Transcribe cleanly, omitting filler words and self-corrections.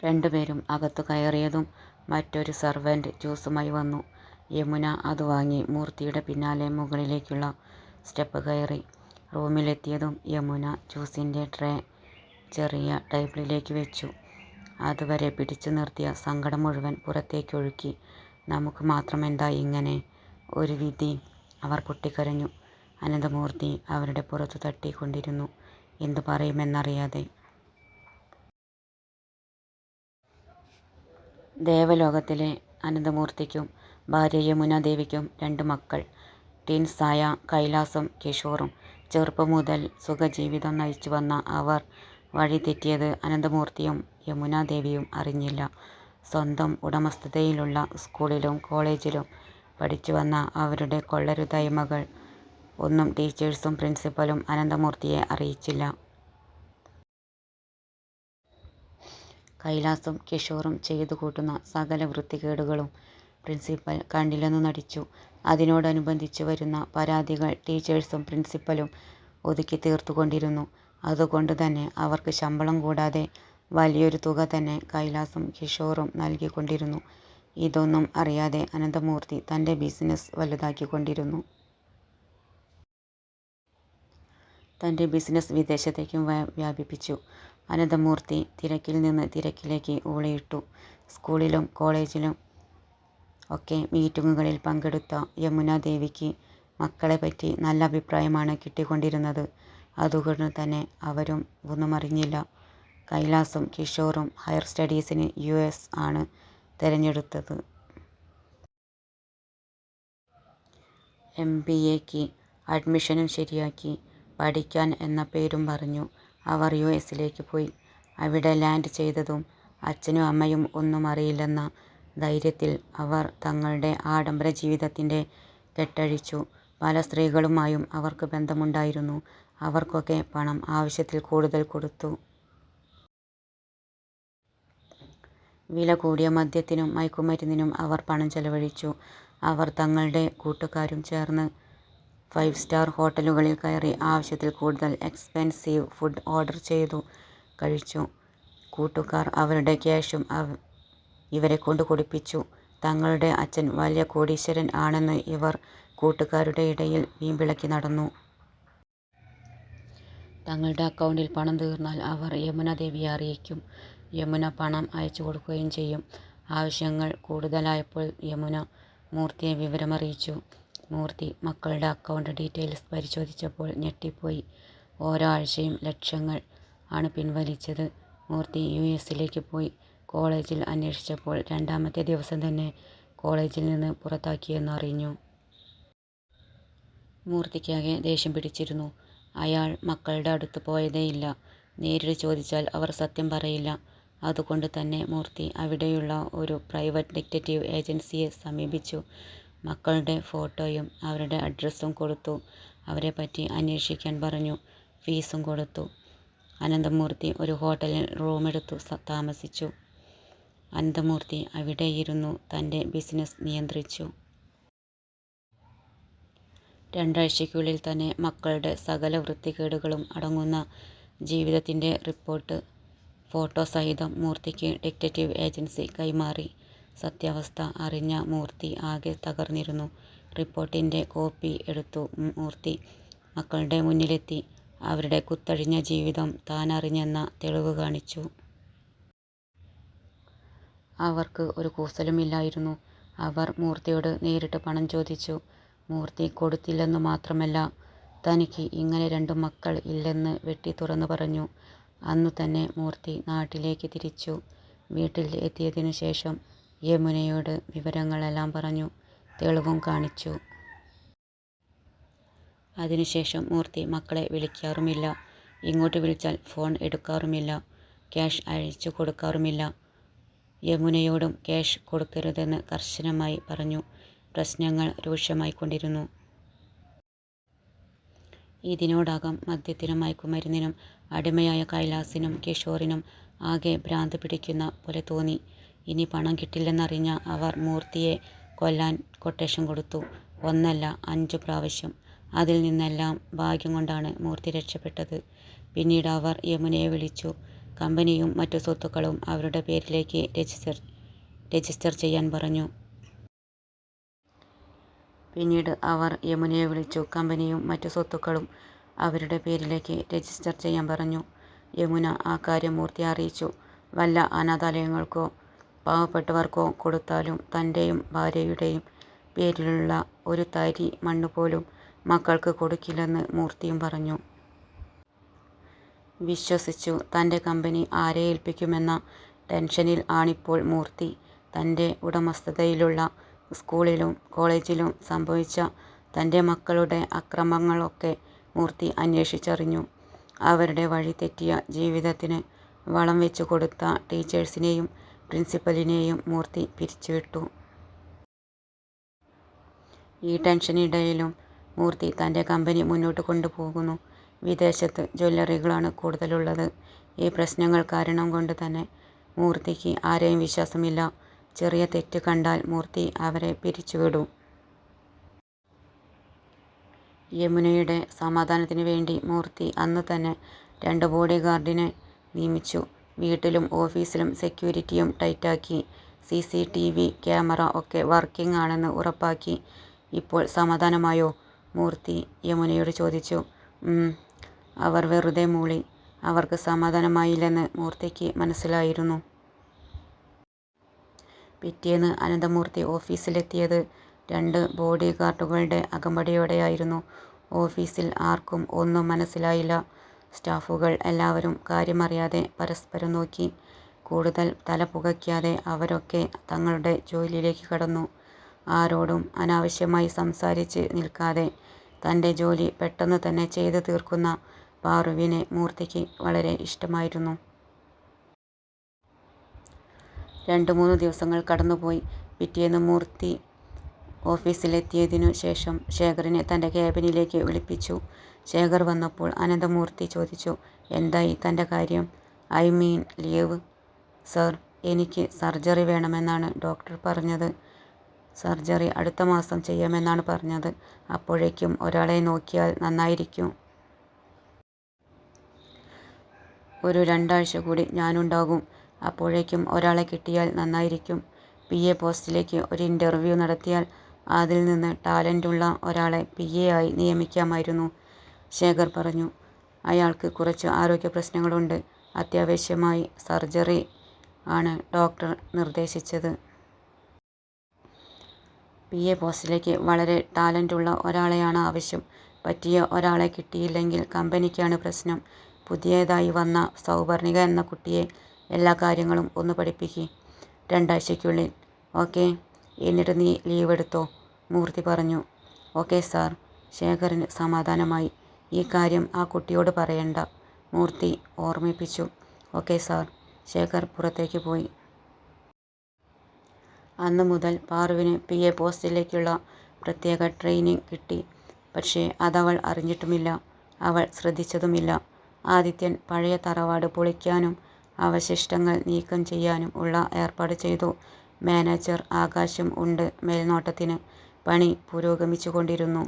രണ്ടുപേരും അകത്തു കയറിയതും മറ്റൊരു സെർവന്റ് ജ്യൂസുമായി വന്നു. യമുന അത് വാങ്ങി മൂർത്തിയുടെ പിന്നാലെ മുകളിലേക്കുള്ള സ്റ്റെപ്പ് കയറി. റൂമിലെത്തിയതും യമുന ജ്യൂസിൻ്റെ ട്രേ ചെറിയ ടേബിളിലേക്ക് വെച്ചു. അതുവരെ പിടിച്ചു നിർത്തിയ സങ്കടം മുഴുവൻ പുറത്തേക്കൊഴുക്കി. നമുക്ക് മാത്രമെന്താ ഇങ്ങനെ ഒരു വിധി? അവർ പൊട്ടിക്കരഞ്ഞു. അനന്തമൂർത്തി അവരുടെ പുറത്തു തട്ടിക്കൊണ്ടിരുന്നു, എന്തു പറയുമെന്നറിയാതെ. ദേവലോകത്തിലെ അനന്തമൂർത്തിക്കും ഭാര്യ യമുന ദേവിക്കും 2 മക്കൾ, ട്വിൻസായ കൈലാസും കിഷോറും. ചെറുപ്പം മുതൽ സുഖജീവിതം നയിച്ചു വന്ന അവർ വഴിതെറ്റിയത് അനന്തമൂർത്തിയും യമുന ദേവിയും അറിഞ്ഞില്ല. സ്വന്തം ഉടമസ്ഥതയിലുള്ള സ്കൂളിലും കോളേജിലും പഠിച്ചു വന്ന അവരുടെ കൊള്ളരുതായ്മകൾ ഒന്നും ടീച്ചേഴ്സും പ്രിൻസിപ്പലും അനന്തമൂർത്തിയെ അറിയിച്ചില്ല. കൈലാസും കിഷോറും ചെയ്തു കൂട്ടുന്ന സകല വൃത്തികേടുകളും പ്രിൻസിപ്പൽ കണ്ടില്ലെന്നു നടിച്ചു. അതിനോടനുബന്ധിച്ചു വരുന്ന പരാതികൾ ടീച്ചേഴ്സും പ്രിൻസിപ്പലും ഒതുക്കി തീർത്തുകൊണ്ടിരുന്നു. അതുകൊണ്ട് തന്നെ അവർക്ക് ശമ്പളം കൂടാതെ വലിയൊരു തുക തന്നെ കൈലാസും കിഷോറും നൽകിക്കൊണ്ടിരുന്നു. ഇതൊന്നും അറിയാതെ അനന്തമൂർത്തി തൻ്റെ ബിസിനസ് വലുതാക്കിക്കൊണ്ടിരുന്നു. തൻ്റെ ബിസിനസ് വിദേശത്തേക്കും വ്യാപിപ്പിച്ചു. അനന്തമൂർത്തി തിരക്കിൽ നിന്ന് തിരക്കിലേക്ക് ഊളിയിട്ടു. സ്കൂളിലും കോളേജിലും ഒക്കെ മീറ്റിങ്ങുകളിൽ പങ്കെടുത്ത യമുന ദേവിക്ക് മക്കളെപ്പറ്റി നല്ല അഭിപ്രായമാണ് കിട്ടിക്കൊണ്ടിരുന്നത്. അതുകൊണ്ട് തന്നെ അവരും ഒന്നും അറിഞ്ഞില്ല. കൈലാസും കിഷോറും ഹയർ സ്റ്റഡീസിന് US ആണ് തിരഞ്ഞെടുത്തത്. MBAക്ക് അഡ്മിഷനും ശരിയാക്കി. പഠിക്കാൻ എന്ന പേരും പറഞ്ഞു അവർ US പോയി. അവിടെ ലാൻഡ് ചെയ്തതും അച്ഛനും അമ്മയും ഒന്നും അറിയില്ലെന്ന ധൈര്യത്തിൽ അവർ തങ്ങളുടെ ആഡംബര ജീവിതത്തിൻ്റെ കെട്ടഴിച്ചു. പല സ്ത്രീകളുമായും അവർക്ക് ബന്ധമുണ്ടായിരുന്നു. അവർക്കൊക്കെ പണം ആവശ്യത്തിൽ കൂടുതൽ കൊടുത്തു. വില കൂടിയ മദ്യത്തിനും മയക്കുമരുന്നിനും അവർ പണം ചെലവഴിച്ചു. അവർ തങ്ങളുടെ കൂട്ടുകാരും ചേർന്ന് 5 സ്റ്റാർ ഹോട്ടലുകളിൽ കയറി ആവശ്യത്തിൽ കൂടുതൽ എക്സ്പെൻസീവ് ഫുഡ് ഓർഡർ ചെയ്തു കഴിച്ചു. കൂട്ടുകാർ അവരുടെ ക്യാഷും ഇവരെക്കൊണ്ട് കൊടുപ്പിച്ചു. തങ്ങളുടെ അച്ഛൻ വലിയ കോടീശ്വരൻ ആണെന്ന് ഇവർ കൂട്ടുകാരുടെ ഇടയിൽ വീമ്പിളക്കി നടന്നു. തങ്ങളുടെ അക്കൗണ്ടിൽ പണം തീർന്നാൽ അവർ യമുന ദേവിയെ അറിയിക്കും. യമുന പണം അയച്ചു കൊടുക്കുകയും ചെയ്യും. ആവശ്യങ്ങൾ കൂടുതലായപ്പോൾ യമുന മൂർത്തിയെ വിവരമറിയിച്ചു. മൂർത്തി മക്കളുടെ അക്കൗണ്ട് ഡീറ്റെയിൽസ് പരിശോധിച്ചപ്പോൾ ഞെട്ടിപ്പോയി. ഓരോ ആഴ്ചയും ലക്ഷങ്ങൾ ആണ് പിൻവലിച്ചത്. മൂർത്തി US പോയി. കോളേജിൽ അന്വേഷിച്ചപ്പോൾ 2ാമത്തെ ദിവസം തന്നെ കോളേജിൽ നിന്ന് പുറത്താക്കിയെന്ന് അറിഞ്ഞു. മൂർത്തിക്കാകെ ദേഷ്യം പിടിച്ചിരുന്നു. അയാൾ മക്കളുടെ അടുത്ത് പോയതേയില്ല. നേരിട്ട് ചോദിച്ചാൽ അവർ സത്യം പറയില്ല. അതുകൊണ്ട് തന്നെ മൂർത്തി അവിടെയുള്ള ഒരു പ്രൈവറ്റ് ഡിറ്റക്റ്റീവ് ഏജൻസിയെ സമീപിച്ചു. മക്കളുടെ ഫോട്ടോയും അവരുടെ അഡ്രസ്സും കൊടുത്തു. അവരെപ്പറ്റി അന്വേഷിക്കാൻ പറഞ്ഞു. ഫീസും കൊടുത്തു. അനന്തമൂർത്തി ഒരു ഹോട്ടലിൽ റൂമെടുത്തു താമസിച്ചു. അനന്തമൂർത്തി അവിടെയിരുന്നു തൻ്റെ ബിസിനസ് നിയന്ത്രിച്ചു. 2 ആഴ്ചയ്ക്കുള്ളിൽ തന്നെ മക്കളുടെ സകല വൃത്തികേടുകളും അടങ്ങുന്ന ജീവിതത്തിൻ്റെ റിപ്പോർട്ട് ഫോട്ടോ സഹിതം മൂർത്തിക്ക് ഡിറ്റക്റ്റീവ് ഏജൻസി കൈമാറി. സത്യാവസ്ഥ അറിഞ്ഞ മൂർത്തി ആകെ തകർന്നിരുന്നു. റിപ്പോർട്ടിൻ്റെ കോപ്പി എടുത്തു മൂർത്തി മക്കളുടെ മുന്നിലെത്തി. അവരുടെ കുത്തഴിഞ്ഞ ജീവിതം താനറിഞ്ഞെന്ന തെളിവ് കാണിച്ചു. അവർക്ക് ഒരു കൂസലുമില്ലായിരുന്നു. അവർ മൂർത്തിയോട് നേരിട്ട് പണം ചോദിച്ചു. മൂർത്തി കൊടുത്തില്ലെന്നു മാത്രമല്ല, തനിക്ക് ഇങ്ങനെ 2 മക്കൾ ഇല്ലെന്ന് വെട്ടി തുറന്നു പറഞ്ഞു. അന്നു തന്നെ മൂർത്തി നാട്ടിലേക്ക് തിരിച്ചു. വീട്ടിൽ എത്തിയതിനു ശേഷം യമുനയോട് വിവരങ്ങളെല്ലാം പറഞ്ഞു. തെളിവും കാണിച്ചു. അതിനുശേഷം മൂർത്തി മക്കളെ വിളിക്കാറുമില്ല. ഇങ്ങോട്ട് വിളിച്ചാൽ ഫോൺ എടുക്കാറുമില്ല. ക്യാഷ് അയച്ചു കൊടുക്കാറുമില്ല. യമുനയോടും ക്യാഷ് കൊടുക്കരുതെന്ന് കർശനമായി പറഞ്ഞു. പ്രശ്നങ്ങൾ രൂക്ഷമായിക്കൊണ്ടിരുന്നു. ഇതിനോടകം മദ്യത്തിനും മയക്കുമരുന്നിനും അടിമയായ കൈലാസിനും കിഷോറിനും ആകെ ഭ്രാന്ത് പിടിക്കുന്ന പോലെ തോന്നി. ഇനി പണം കിട്ടില്ലെന്നറിഞ്ഞ അവർ മൂർത്തിയെ കൊല്ലാൻ കൊട്ടേഷൻ കൊടുത്തു. 1 അല്ല 5 പ്രാവശ്യം. അതിൽ നിന്നെല്ലാം ഭാഗ്യം കൊണ്ടാണ് മൂർത്തി രക്ഷപ്പെട്ടത്. പിന്നീട് അവർ യമുനയെ വിളിച്ചു. കമ്പനിയും മറ്റു സ്വത്തുക്കളും അവരുടെ പേരിലേക്ക് രജിസ്റ്റർ ചെയ്യാൻ പറഞ്ഞു. പിന്നീട് അവർ യമുനയെ വിളിച്ചു കമ്പനിയും മറ്റു സ്വത്തുക്കളും അവരുടെ പേരിലേക്ക് രജിസ്റ്റർ ചെയ്യാൻ പറഞ്ഞു. യമുന ആ കാര്യം മൂർത്തിയെ അറിയിച്ചു. വല്ല അനാഥാലയങ്ങൾക്കോ പാവപ്പെട്ടവർക്കോ കൊടുത്താലും തൻ്റെയും ഭാര്യയുടെയും പേരിലുള്ള ഒരു തരി മണ്ണ് പോലും മക്കൾക്ക് കൊടുക്കില്ലെന്ന് മൂർത്തിയും പറഞ്ഞു. വിശ്വസിച്ചു. തൻ്റെ കമ്പനി ആരെ ഏൽപ്പിക്കുമെന്ന ടെൻഷനിൽ ആണിപ്പോൾ മൂർത്തി. തൻ്റെ ഉടമസ്ഥതയിലുള്ള സ്കൂളിലും കോളേജിലും സംഭവിച്ച തൻ്റെ മക്കളുടെ അക്രമങ്ങളൊക്കെ മൂർത്തി അന്വേഷിച്ചറിഞ്ഞു. അവരുടെ വഴി തെറ്റിയ ജീവിതത്തിന് വളം വെച്ചു കൊടുത്ത ടീച്ചേഴ്സിനെയും പ്രിൻസിപ്പലിനെയും മൂർത്തി പിരിച്ചുവിട്ടു. ഈ ടെൻഷനിടയിലും മൂർത്തി തൻ്റെ കമ്പനി മുന്നോട്ട് കൊണ്ടുപോകുന്നു. വിദേശത്ത് ജ്വല്ലറികളാണ് കൂടുതലുള്ളത്. ഈ പ്രശ്നങ്ങൾ കാരണം കൊണ്ട് തന്നെ മൂർത്തിക്ക് ആരെയും വിശ്വാസമില്ല. ചെറിയ തെറ്റ് കണ്ടാൽ മൂർത്തി അവരെ പിരിച്ചുവിടും. യമുനയുടെ സമാധാനത്തിന് വേണ്ടി മൂർത്തി അന്ന് തന്നെ 2 ബോഡി ഗാർഡിനെ നിയമിച്ചു. വീട്ടിലും ഓഫീസിലും സെക്യൂരിറ്റിയും ടൈറ്റാക്കി. CCTV ക്യാമറ ഒക്കെ വർക്കിംഗ് ആണെന്ന് ഉറപ്പാക്കി. ഇപ്പോൾ സമാധാനമായോ? മൂർത്തി യമുനയോട് ചോദിച്ചു. അവർ വെറുതെ മൂളി. അവർക്ക് സമാധാനമായില്ലെന്ന് മൂർത്തിക്ക് മനസ്സിലായിരുന്നു. പിറ്റേന്ന് അനന്തമൂർത്തി ഓഫീസിലെത്തിയത് 2 ബോഡി ഗാർഡുകളുടെ അകമ്പടിയോടെയായിരുന്നു. ഓഫീസിൽ ആർക്കും ഒന്നും മനസ്സിലായില്ല. സ്റ്റാഫുകൾ എല്ലാവരും കാര്യമറിയാതെ പരസ്പരം നോക്കി. കൂടുതൽ തല പുകയ്ക്കാതെ അവരൊക്കെ തങ്ങളുടെ ജോലിയിലേക്ക് കടന്നു. ആരോടും അനാവശ്യമായി സംസാരിച്ച് നിൽക്കാതെ തൻ്റെ ജോലി പെട്ടെന്ന് തന്നെ ചെയ്തു തീർക്കുന്ന പാറുവിനെ മൂർത്തിക്ക് വളരെ ഇഷ്ടമായിരുന്നു. 2-3 ദിവസങ്ങൾ കടന്നുപോയി. പിറ്റേന്ന് മൂർത്തി ഓഫീസിലെത്തിയതിനു ശേഷം ശേഖറിനെ തൻ്റെ ക്യാബിനിലേക്ക് വിളിപ്പിച്ചു. ശേഖർ വന്നപ്പോൾ അനന്തമൂർത്തി ചോദിച്ചു, എന്തായി തൻ്റെ കാര്യം? I mean leave. സർ, എനിക്ക് സർജറി വേണമെന്നാണ് ഡോക്ടർ പറഞ്ഞത്. സർജറി അടുത്ത മാസം ചെയ്യാമെന്നാണ് പറഞ്ഞത്. അപ്പോഴേക്കും ഒരാളെ നോക്കിയാൽ നന്നായിരിക്കും. ഒരു 2 ആഴ്ച കൂടി ഞാനുണ്ടാകും. അപ്പോഴേക്കും ഒരാളെ കിട്ടിയാൽ നന്നായിരിക്കും. PA പോസ്റ്റിലേക്ക് ഒരു ഇൻ്റർവ്യൂ നടത്തിയാൽ അതിൽ നിന്ന് ടാലൻ്റുള്ള ഒരാളെ PA ആയി നിയമിക്കാമായിരുന്നു. ശേഖർ പറഞ്ഞു. അയാൾക്ക് കുറച്ച് ആരോഗ്യ പ്രശ്നങ്ങളുണ്ട്. അത്യാവശ്യമായി സർജറി ആണ് ഡോക്ടർ നിർദ്ദേശിച്ചത്. PA പോസ്റ്റിലേക്ക് വളരെ ടാലൻ്റുള്ള ഒരാളെയാണ് ആവശ്യം. പറ്റിയ ഒരാളെ കിട്ടിയില്ലെങ്കിൽ കമ്പനിക്കാണ് പ്രശ്നം. പുതിയതായി വന്ന സൗപർണിക എന്ന കുട്ടിയെ എല്ലാ കാര്യങ്ങളും ഒന്ന് പഠിപ്പിക്ക്. 2 ആഴ്ചയ്ക്കുള്ളിൽ. ഓക്കെ, എന്നിട്ട് നീ ലീവ് എടുത്തോ, മൂർത്തി പറഞ്ഞു. Okay sir. ശേഖറിന് സമാധാനമായി. ഈ കാര്യം ആ കുട്ടിയോട് പറയണ്ട, മൂർത്തി ഓർമ്മിപ്പിച്ചു. Okay sir. ശേഖർ പുറത്തേക്ക് പോയി. അന്ന് മുതൽ പാറുവിന് PA പോസ്റ്റിലേക്കുള്ള പ്രത്യേക ട്രെയിനിങ് കിട്ടി. പക്ഷേ അതവൾ അറിഞ്ഞിട്ടുമില്ല. അവൾ ശ്രദ്ധിച്ചതുമില്ല. ആദിത്യൻ പഴയ തറവാട് പൊളിക്കാനും അവശിഷ്ടങ്ങൾ നീക്കം ചെയ്യാനും ഉള്ള ഏർപ്പാട് ചെയ്തു. മാനേജർ ആകാശം ഉണ്ട് മേൽനോട്ടത്തിന്. പണി പുരോഗമിച്ചുകൊണ്ടിരുന്നു.